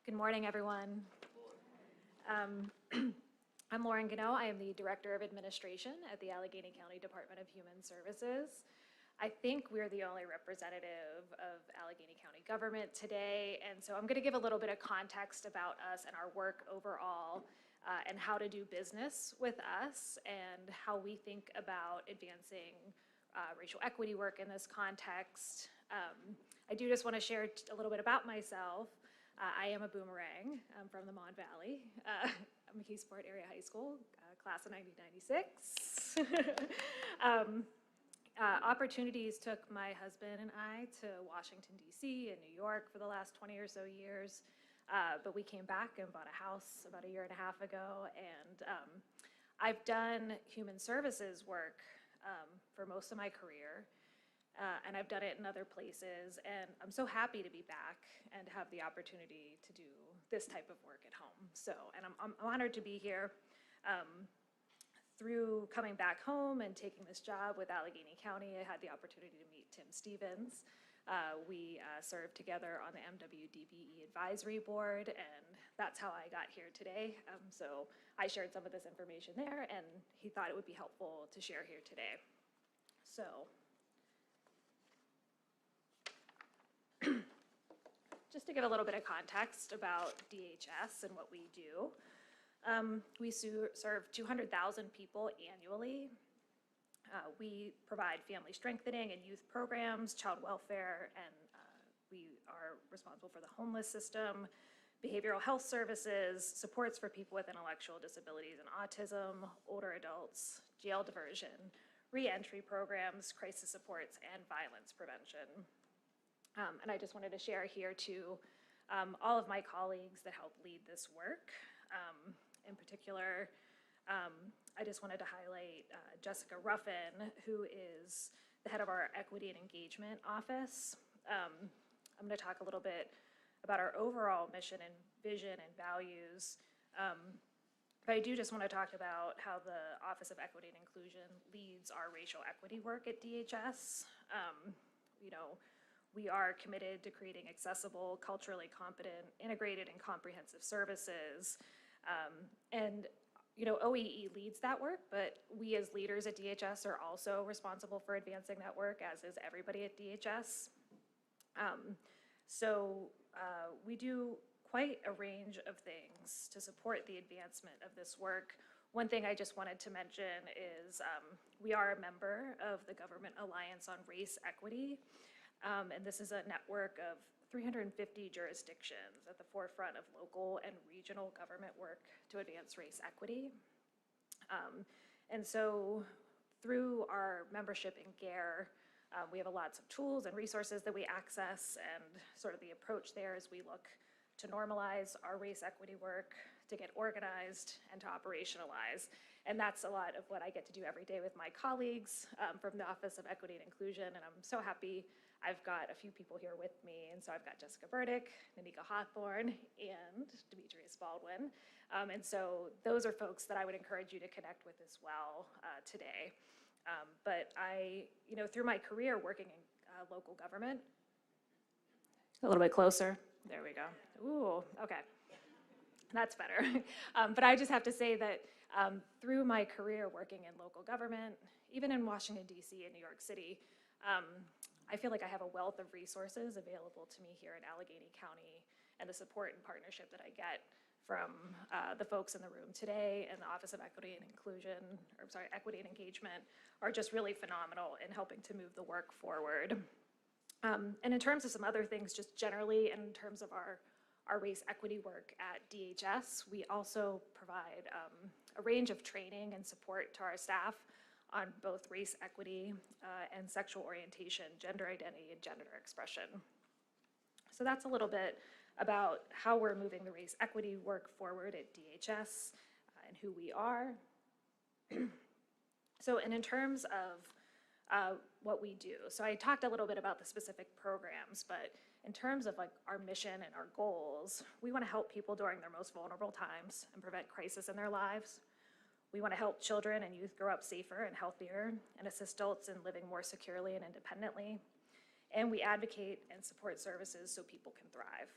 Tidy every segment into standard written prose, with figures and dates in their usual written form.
Good morning, everyone. I'm Loren Ganoe. I am the Director of Administration at the Allegheny County Department of Human Services. I think we're the only representative of Allegheny County government today, and so I'm going to give a little bit of context about us and our work overall, and how to do business with us, and how we think about advancing racial equity work in this context. I do just want to share a little bit about myself. I am a boomerang. I'm from the Mon Valley. I'm McKeesport Area High School, class of 1996. Opportunities took my husband and I to Washington, D.C. and New York for the last 20 or so years, but we came back and bought a house about a year and a half ago, and I've done human services work for most of my career. And I've done it in other places, and I'm so happy to be back and have the opportunity to do this type of work at home. So, and I'm honored to be here. Through coming back home and taking this job with Allegheny County, I had the opportunity to meet Tim Stevens. We served together on the MWDBE Advisory Board, and that's how I got here today. So I shared some of this information there, and he thought it would be helpful to share here today. So. Just to give a little bit of context about DHS and what we do, we serve 200,000 people annually. We provide family strengthening and youth programs, child welfare, and we are responsible for the homeless system, behavioral health services, supports for people with intellectual disabilities and autism, older adults, jail diversion, re-entry programs, crisis supports, and violence prevention. And I just wanted to share here to all of my colleagues that help lead this work. In particular, I just wanted to highlight Jessica Ruffin, who is the head of our Equity and Engagement Office. I'm going to talk a little bit about our overall mission and vision and values. But I do just want to talk about how the Office of Equity and Inclusion leads our racial equity work at DHS. You know, we are committed to creating accessible, culturally competent, integrated, and comprehensive services. And you know, OEE leads that work, but we as leaders at DHS are also responsible for advancing that work, as is everybody at DHS. We do quite a range of things to support the advancement of this work. One thing I just wanted to mention is we are a member of the Government Alliance on Race Equity. And this is a network of 350 jurisdictions at the forefront of local and regional government work to advance race equity. And so through our membership in GAIR, we have lots of tools and resources that we access, and sort of the approach there is we look to normalize our race equity work, to get organized, and to operationalize. And that's a lot of what I get to do every day with my colleagues from the Office of Equity and Inclusion, and I'm so happy I've got a few people here with me, and so I've got Jessica Burdick, Nanika Hawthorne, and Demetrius Baldwin. And so those are folks that I would encourage you to connect with as well today. But you know, through my career working in local government, a little bit closer, there we go. Ooh, okay, that's better. But I just have to say that through my career working in local government, even in Washington, D.C. and New York City, I feel like I have a wealth of resources available to me here in Allegheny County, and the support and partnership that I get from the folks in the room today and the Office of Equity and Inclusion, or sorry, Equity and Engagement, are just really phenomenal in helping to move the work forward. And in terms of some other things, just generally in terms of our race equity work at DHS, we also provide a range of training and support to our staff on both race equity and sexual orientation, gender identity, and gender expression. So that's a little bit about how we're moving the race equity work forward at DHS and who we are. So, and in terms of what we do, so I talked a little bit about the specific programs, but in terms of like our mission and our goals, we want to help people during their most vulnerable times and prevent crisis in their lives. We want to help children and youth grow up safer and healthier, and assist adults in living more securely and independently. And we advocate and support services so people can thrive.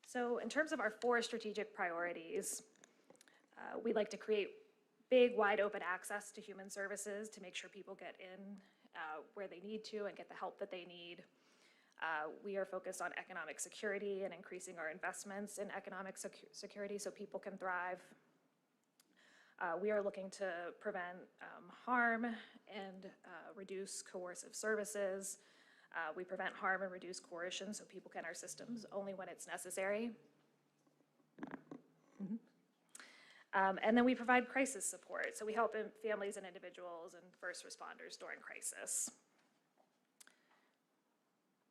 So in terms of our 4 strategic priorities, we'd like to create big, wide open access to human services to make sure people get in where they need to and get the help that they need. We are focused on economic security and increasing our investments in economic security so people can thrive. We are looking to prevent harm and reduce coercive services. We prevent harm and reduce coercion so people can enter our systems only when it's necessary. And then we provide crisis support. So we help families and individuals and first responders during crisis.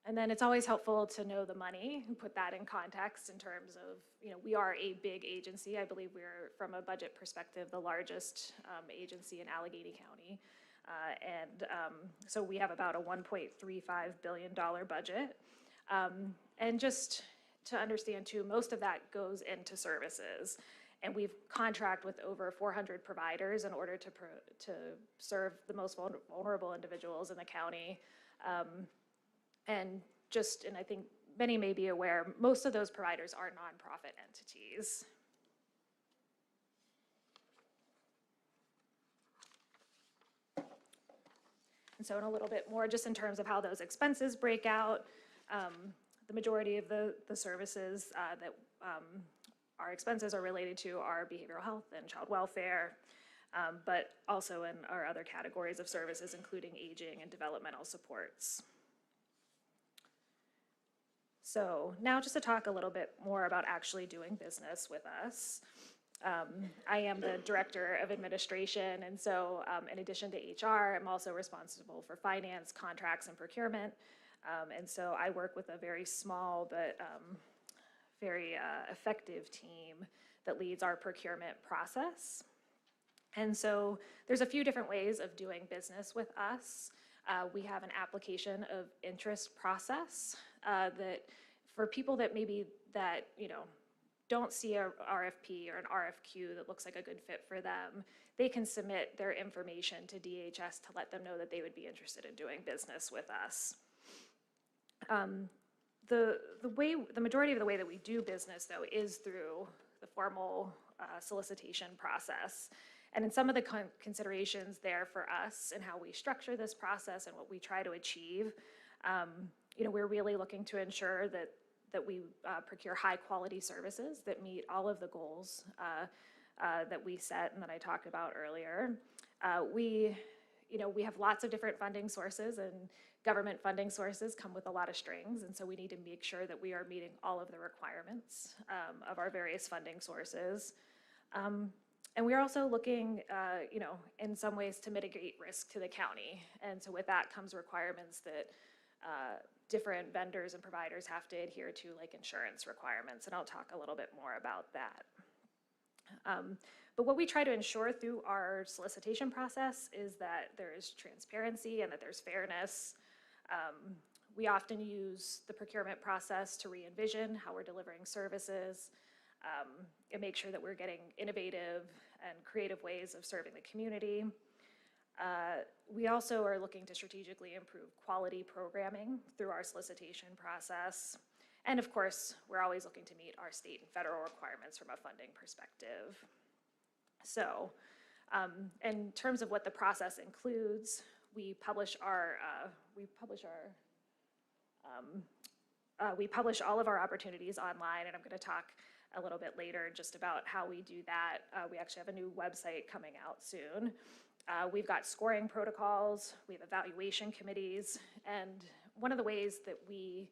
And then it's always helpful to know the money and put that in context in terms of, we are a big agency. I believe we're, from a budget perspective, the largest agency in Allegheny County. So we have about a $1.35 billion budget. And just to understand too, most of that goes into services. And we've contracted with over 400 providers in order to serve the most vulnerable individuals in the county. And I think many may be aware, most of those providers are nonprofit entities. And so in a little bit more, just in terms of how those expenses break out, the majority of the services that our expenses are related to are behavioral health and child welfare, but also in our other categories of services, including aging and developmental supports. So now just to talk a little bit more about actually doing business with us. I am the Director of Administration, and so in addition to HR, I'm also responsible for finance, contracts, and procurement. And so I work with a very small but very effective team that leads our procurement process. And so there's a few different ways of doing business with us. We have an application of interest process that for people that don't see a RFP or an RFQ that looks like a good fit for them, they can submit their information to DHS to let them know that they would be interested in doing business with us. The majority of the way that we do business, though, is through the formal solicitation process. And in some of the considerations there for us and how we structure this process and what we try to achieve, we're really looking to ensure that we procure high-quality services that meet all of the goals that we set and that I talked about earlier. We have lots of different funding sources, and government funding sources come with a lot of strings, and so we need to make sure that we are meeting all of the requirements of our various funding sources. And we're also looking, in some ways to mitigate risk to the county. And so with that comes requirements that different vendors and providers have to adhere to, like insurance requirements, and I'll talk a little bit more about that. But what we try to ensure through our solicitation process is that there is transparency and that there's fairness. We often use the procurement process to re-envision how we're delivering services and make sure that we're getting innovative and creative ways of serving the community. We also are looking to strategically improve quality programming through our solicitation process. And of course, we're always looking to meet our state and federal requirements from a funding perspective. So in terms of what the process includes, we publish all of our opportunities online, and I'm going to talk a little bit later just about how we do that. We actually have a new website coming out soon. We've got scoring protocols, we have evaluation committees, and one of the ways that we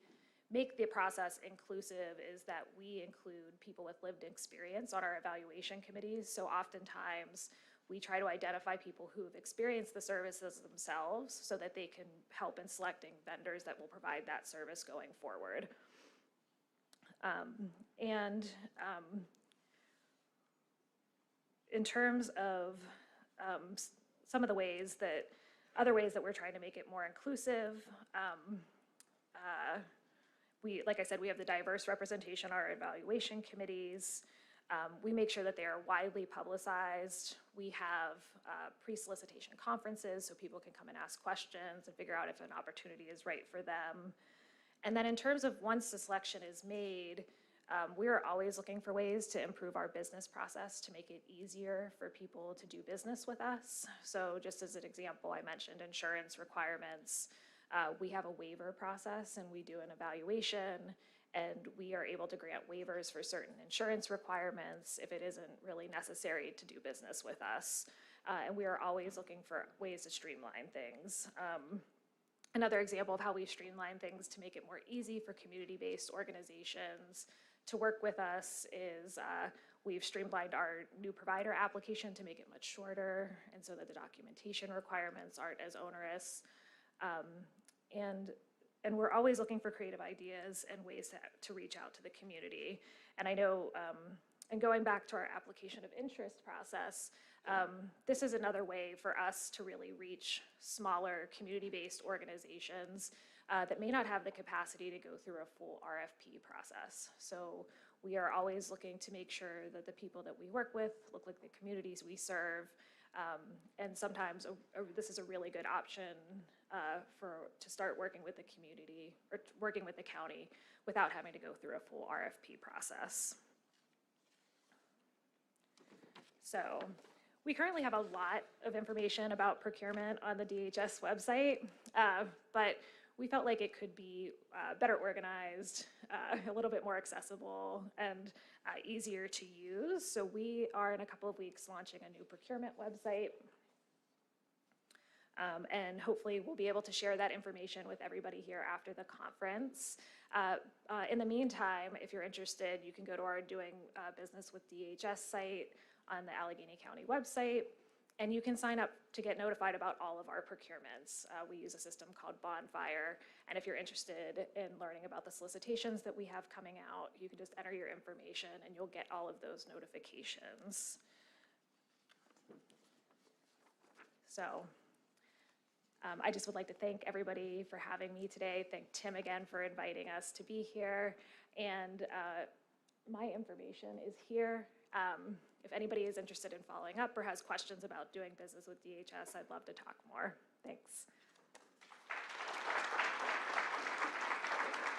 make the process inclusive is that we include people with lived experience on our evaluation committees. So oftentimes we try to identify people who have experienced the services themselves so that they can help in selecting vendors that will provide that service going forward. In terms of some of the other ways that we're trying to make it more inclusive, like I said, we have the diverse representation on our evaluation committees. We make sure that they are widely publicized. We have pre-solicitation conferences so people can come and ask questions and figure out if an opportunity is right for them. And then in terms of once the selection is made, We are always looking for ways to improve our business process to make it easier for people to do business with us. So just as an example, I mentioned insurance requirements. We have a waiver process and we do an evaluation, and we are able to grant waivers for certain insurance requirements if it isn't really necessary to do business with us. And we are always looking for ways to streamline things. Another example of how we streamline things to make it more easy for community-based organizations to work with us is we've streamlined our new provider application to make it much shorter, and so that the documentation requirements aren't as onerous. And we're always looking for creative ideas and ways to reach out to the community. And I know, and going back to our application of interest process, this is another way for us to really reach smaller community-based organizations that may not have the capacity to go through a full RFP process. So we are always looking to make sure that the people that we work with look like the communities we serve. And sometimes this is a really good option to start working with the community or working with the county without having to go through a full RFP process. So we currently have a lot of information about procurement on the DHS website, but we felt like it could be better organized, a little bit more accessible, and easier to use. So we are in a couple of weeks launching a new procurement website. And hopefully we'll be able to share that information with everybody here after the conference. In the meantime, if you're interested, you can go to our Doing Business with DHS site on the Allegheny County website, and you can sign up to get notified about all of our procurements. We use a system called Bonfire, and if you're interested in learning about the solicitations that we have coming out, you can just enter your information and you'll get all of those notifications. So I just would like to thank everybody for having me today. Thank Tim again for inviting us to be here, and my information is here. If anybody is interested in following up or has questions about doing business with DHS, I'd love to talk more. Thanks.